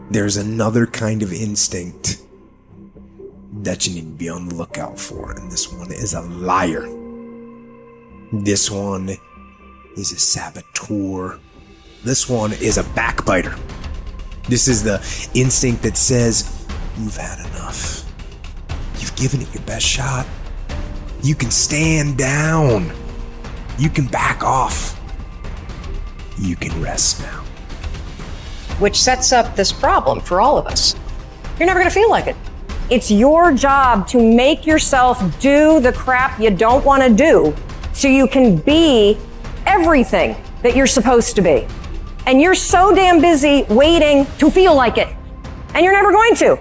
there's another kind of instinct that you need to be on the lookout for, and this one is a liar. This one is a saboteur. This one is a backbiter. This is the instinct that says, you've had enough. You've given it your best shot. You can stand down. You can back off. You can rest now. Which sets up this problem for all of us. You're never gonna feel like it. It's your job to make yourself do the crap you don't wanna do so you can be everything that you're supposed to be. And you're so damn busy waiting to feel like it. And you're never going to.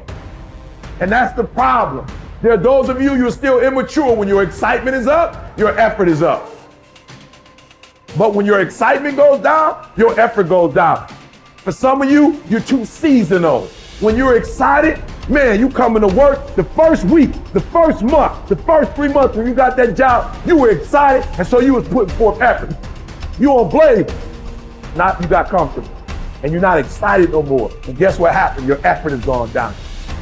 And that's the problem. There are those of you, you're still immature. When your excitement is up, your effort is up. But when your excitement goes down, your effort goes down. For some of you, you're too seasonal. When you're excited, man, you coming to work the first week, the first month, the first 3 months when you got that job, you were excited, and so you was putting forth effort. You on blade, not you got comfortable, and you're not excited no more. And guess what happened? Your effort has gone down.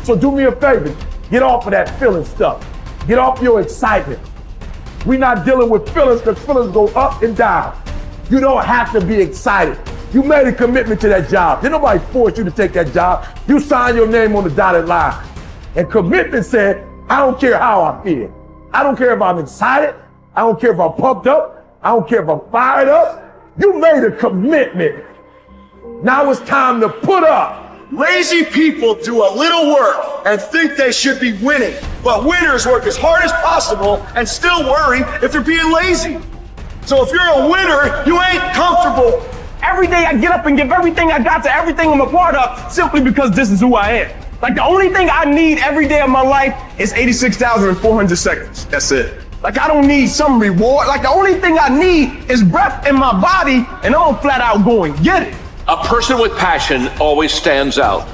So do me a favor, get off of that feeling stuff. Get off your excitement. We're not dealing with feelings because feelings go up and down. You don't have to be excited. You made a commitment to that job. Did nobody force you to take that job? You signed your name on the dotted line. And commitment said, I don't care how I feel. I don't care if I'm excited. I don't care if I'm pumped up. I don't care if I'm fired up. You made a commitment. Now it's time to put up. Lazy people do a little work and think they should be winning, but winners work as hard as possible and still worry if they're being lazy. So if you're a winner, you ain't comfortable. Every day I get up and give everything I got to everything I'm a part of simply because this is who I am. Like the only thing I need every day of my life is 86,400 seconds. That's it. Like I don't need some reward. Like the only thing I need is breath in my body and I'm flat out going get it. A person with passion always stands out.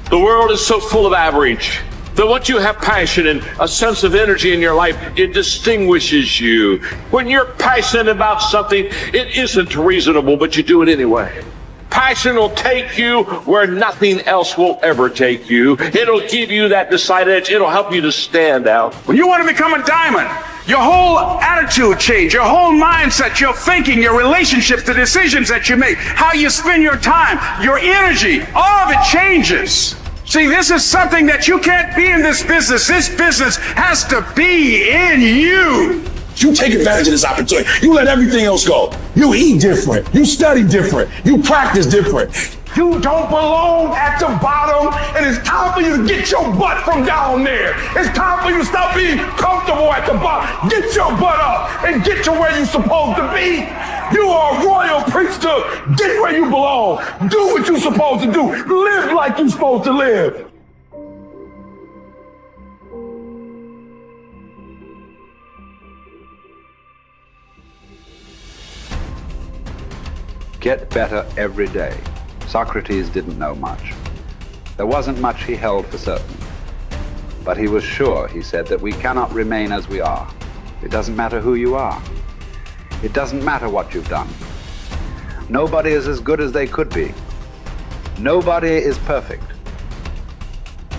The world is so full of average that once you have passion and a sense of energy in your life, it distinguishes you. When you're passionate about something, it isn't reasonable, but you do it anyway. Passion will take you where nothing else will ever take you. It'll give you that decided edge. It'll help you to stand out. When you want to become a diamond, your whole attitude change, your whole mindset, your thinking, your relationships, the decisions that you make, how you spend your time, your energy, all of it changes. See, this is something that you can't be in this business. This business has to be in you. You take advantage of this opportunity. You let everything else go. You eat different. You study different. You practice different. You don't belong at the bottom, and it's time for you to get your butt from down there. It's time for you to stop being comfortable at the bottom. Get your butt up and get to where you're supposed to be. You are a royal priesthood. Get where you belong. Do what you're supposed to do. Live like you're supposed to live. Get better every day. Socrates didn't know much. There wasn't much he held for certain. But he was sure, he said, that we cannot remain as we are. It doesn't matter who you are. It doesn't matter what you've done. Nobody is as good as they could be. Nobody is perfect.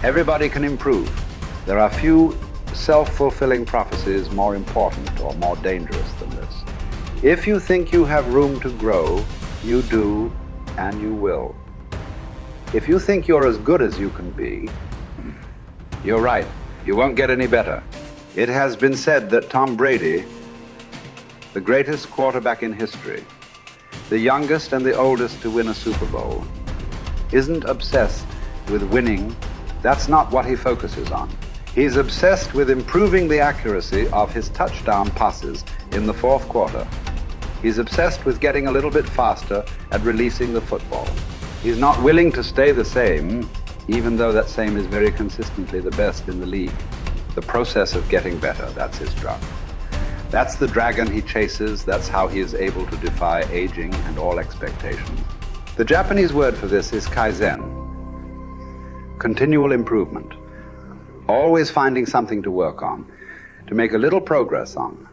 Everybody can improve. There are few self-fulfilling prophecies more important or more dangerous than this. If you think you have room to grow, you do, and you will. If you think you're as good as you can be, you're right. You won't get any better. It has been said that Tom Brady, the greatest quarterback in history, the youngest and the oldest to win a Super Bowl, isn't obsessed with winning. That's not what he focuses on. He's obsessed with improving the accuracy of his touchdown passes in the fourth quarter. He's obsessed with getting a little bit faster at releasing the football. He's not willing to stay the same, even though that same is very consistently the best in the league. The process of getting better, that's his drug. That's the dragon he chases. That's how he is able to defy aging and all expectations. The Japanese word for this is kaizen, continual improvement. Always finding something to work on, to make a little progress on.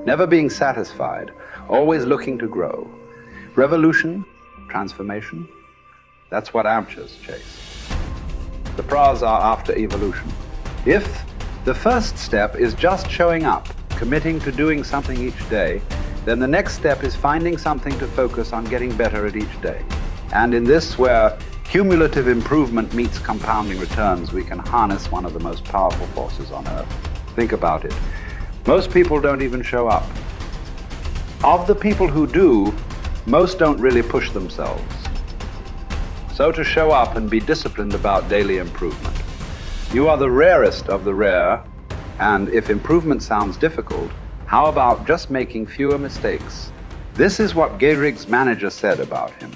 Never being satisfied, always looking to grow. Revolution, transformation, That's what amateurs chase. The pros are after evolution. If the first step is just showing up, committing to doing something each day, then the next step is finding something to focus on getting better at each day. And in this, where cumulative improvement meets compounding returns, we can harness one of the most powerful forces on earth. Think about it. Most people don't even show up. Of the people who do, most don't really push themselves. So to show up and be disciplined about daily improvement. You are the rarest of the rare, and if improvement sounds difficult, how about just making fewer mistakes? This is what Gehrig's manager said about him.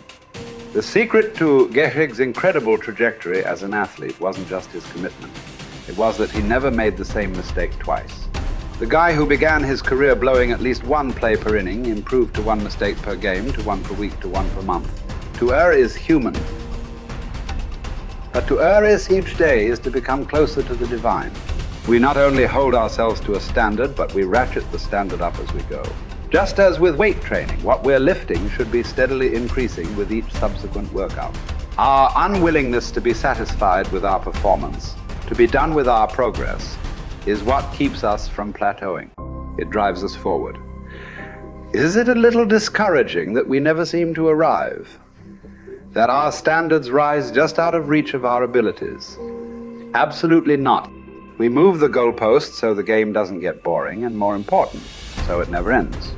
The secret to Gehrig's incredible trajectory as an athlete wasn't just his commitment. It was that he never made the same mistake twice. The guy who began his career blowing at least one play per inning improved to one mistake per game, to one per week, to one per month. To err is human. But to err is each day is to become closer to the divine. We not only hold ourselves to a standard, but we ratchet the standard up as we go. Just as with weight training, what we're lifting should be steadily increasing with each subsequent workout. Our unwillingness to be satisfied with our performance, to be done with our progress, is what keeps us from plateauing. It drives us forward. Is it a little discouraging that we never seem to arrive? That our standards rise just out of reach of our abilities? Absolutely not. We move the goalpost so the game doesn't get boring, and more important, so it never ends.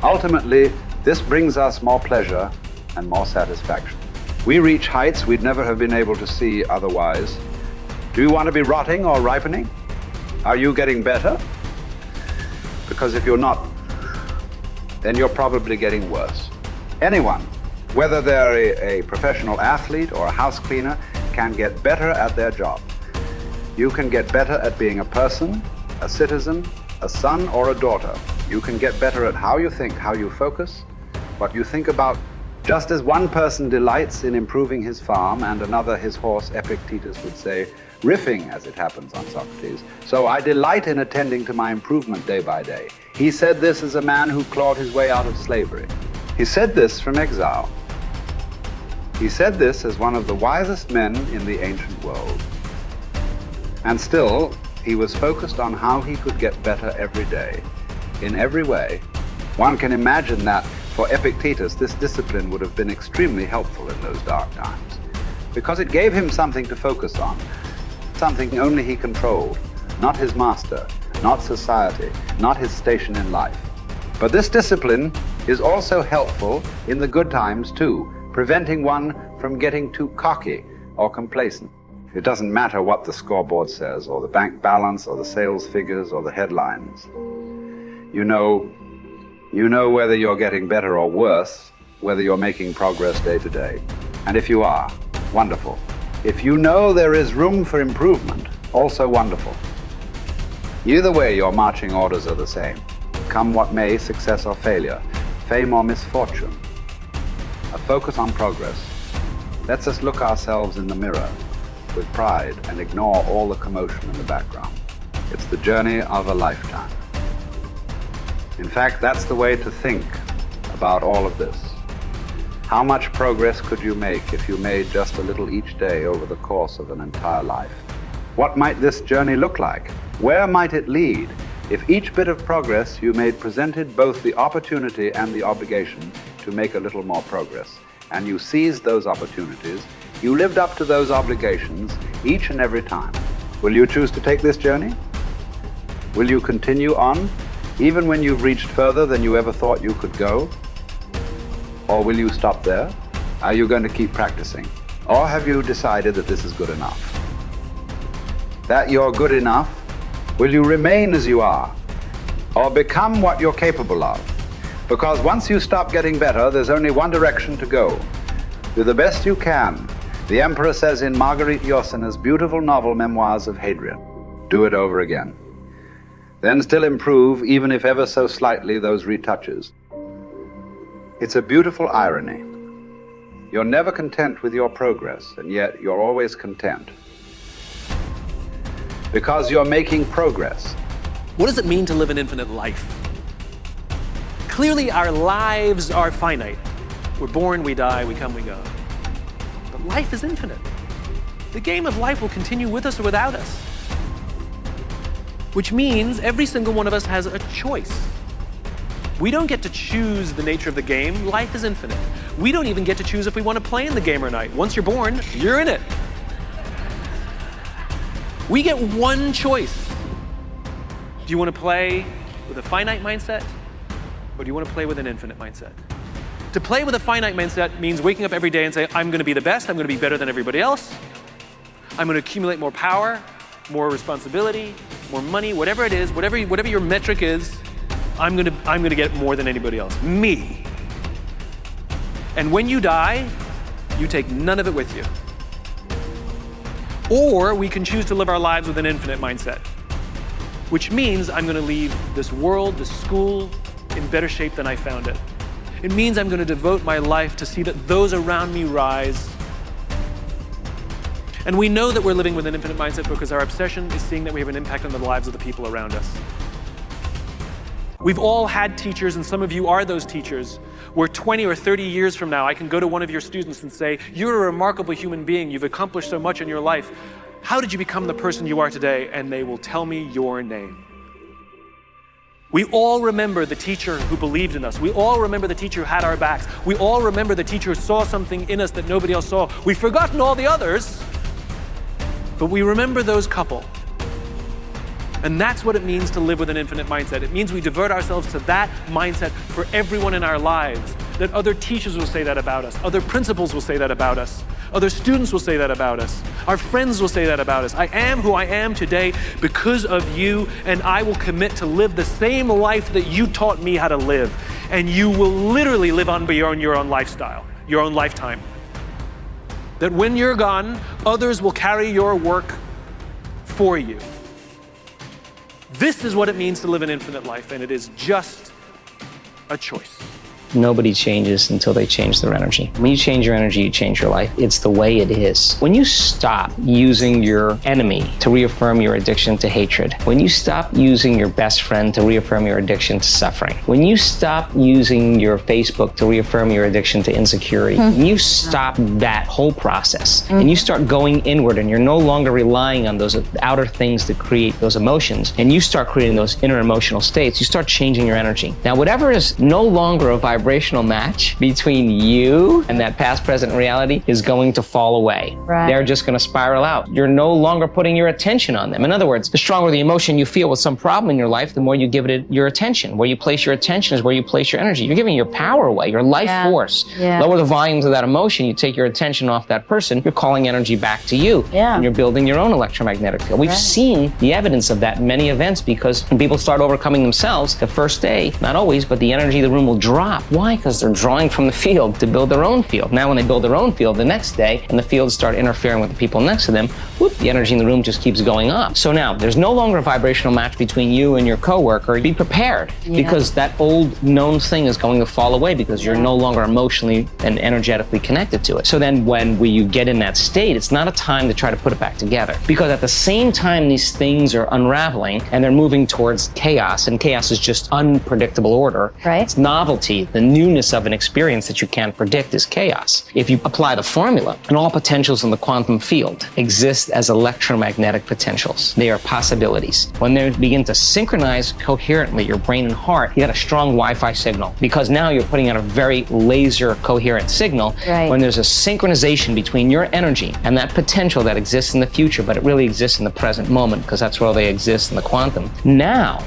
Ultimately, this brings us more pleasure and more satisfaction. We reach heights we'd never have been able to see otherwise. Do you want to be rotting or ripening? Are you getting better? Because if you're not, then you're probably getting worse. Anyone, whether they're a professional athlete or a house cleaner, can get better at their job. You can get better at being a person, a citizen, a son or a daughter. You can get better at how you think, how you focus, what you think about. Just as one person delights in improving his farm and another his horse, Epictetus would say, riffing as it happens on Socrates, so I delight in attending to my improvement day by day. He said this as a man who clawed his way out of slavery. He said this from exile. He said this as one of the wisest men in the ancient world. And still, he was focused on how he could get better every day, in every way. One can imagine that for Epictetus, this discipline would have been extremely helpful in those dark times, because it gave him something to focus on, something only he controlled, not his master, not society, not his station in life. But this discipline is also helpful in the good times too, preventing one from getting too cocky or complacent. It doesn't matter what the scoreboard says, or the bank balance, or the sales figures, or the headlines. You know whether you're getting better or worse, whether you're making progress day to day. And if you are, wonderful. If you know there is room for improvement, also wonderful. Either way, your marching orders are the same. Come what may, success or failure, fame or misfortune. A focus on progress lets us look ourselves in the mirror with pride and ignore all the commotion in the background. It's the journey of a lifetime. In fact, that's the way to think about all of this. How much progress could you make if you made just a little each day over the course of an entire life? What might this journey look like? Where might it lead if each bit of progress you made presented both the opportunity and the obligation to make a little more progress, and you seized those opportunities, you lived up to those obligations each and every time? Will you choose to take this journey? Will you continue on, even when you've reached further than you ever thought you could go? Or will you stop there? Are you going to keep practicing? Or have you decided that this is good enough? That you're good enough? Will you remain as you are? Or become what you're capable of? Because once you stop getting better, there's only one direction to go. Do the best you can. The Emperor says in Marguerite Yourcenar's beautiful novel Memoirs of Hadrian, do it over again. Then still improve, even if ever so slightly, those retouches. It's a beautiful irony. You're never content with your progress, and yet you're always content. Because you're making progress. What does it mean to live an infinite life? Clearly, our lives are finite. We're born, we die, we come, we go. But life is infinite. The game of life will continue with us or without us. Which means every single one of us has a choice. We don't get to choose the nature of the game. Life is infinite. We don't even get to choose if we want to play in the game or not. Once you're born, you're in it. We get one choice. Do you want to play with a finite mindset, or do you want to play with an infinite mindset? To play with a finite mindset means waking up every day and say, I'm going to be the best, I'm going to be better than everybody else, I'm going to accumulate more power, more responsibility, more money, whatever it is, whatever your metric is, I'm going to get more than anybody else. Me. And when you die, you take none of it with you. Or we can choose to live our lives with an infinite mindset, which means I'm going to leave this world, this school, in better shape than I found it. It means I'm going to devote my life to see that those around me rise. And we know that we're living with an infinite mindset because our obsession is seeing that we have an impact on the lives of the people around us. We've all had teachers, and some of you are those teachers, where 20 or 30 years from now, I can go to one of your students and say, you're a remarkable human being, you've accomplished so much in your life. How did you become the person you are today? And they will tell me your name. We all remember the teacher who believed in us. We all remember the teacher who had our backs. We all remember the teacher who saw something in us that nobody else saw. We've forgotten all the others, but we remember those couple. And that's what it means to live with an infinite mindset. It means we devote ourselves to that mindset for everyone in our lives. That other teachers will say that about us. Other principals will say that about us. Other students will say that about us. Our friends will say that about us. I am who I am today because of you, and I will commit to live the same life that you taught me how to live. And you will literally live on beyond your own lifestyle, your own lifetime. That when you're gone, others will carry your work for you. This is what it means to live an infinite life, and it is just a choice. Nobody changes until they change their energy. When you change your energy, you change your life. It's the way it is. When you stop using your enemy to reaffirm your addiction to hatred, when you stop using your best friend to reaffirm your addiction to suffering, when you stop using your Facebook to reaffirm your addiction to insecurity, when you stop that whole process and you start going inward and you're no longer relying on those outer things that create those emotions, and you start creating those inner emotional states, you start changing your energy. Now, whatever is no longer a vibrational match between you and that past, present reality is going to fall away. Right. They're just going to spiral out. You're no longer putting your attention on them. In other words, the stronger the emotion you feel with some problem in your life, the more you give it your attention. Where you place your attention is where you place your energy. You're giving your power away, your life force. Yeah. Lower the volumes of that emotion, you take your attention off that person, you're calling energy back to you. Yeah. And you're building your own electromagnetic field. We've seen the evidence of that in many events, because when people start overcoming themselves, the first day, not always, but the energy of the room will drop. Why? Because they're drawing from the field to build their own field. Now when they build their own field the next day and the fields start interfering with the people next to them, whoop, the energy in the room just keeps going up. So now there's no longer a vibrational match between you and your coworker. Be prepared, because that old known thing is going to fall away because you're no longer emotionally and energetically connected to it. So then when you get in that state, it's not a time to try to put it back together, because at the same time these things are unraveling and they're moving towards chaos, and chaos is just unpredictable order. Right. It's novelty, the newness of an experience that you can't predict is chaos. If you apply the formula, and all potentials in the quantum field exist as electromagnetic potentials. They are possibilities. When they begin to synchronize coherently, your brain and heart, you got a strong Wi-Fi signal, because now you're putting out a very laser coherent signal. Right. When there's a synchronization between your energy and that potential that exists in the future, but it really exists in the present moment, because that's where they exist in the quantum. Now,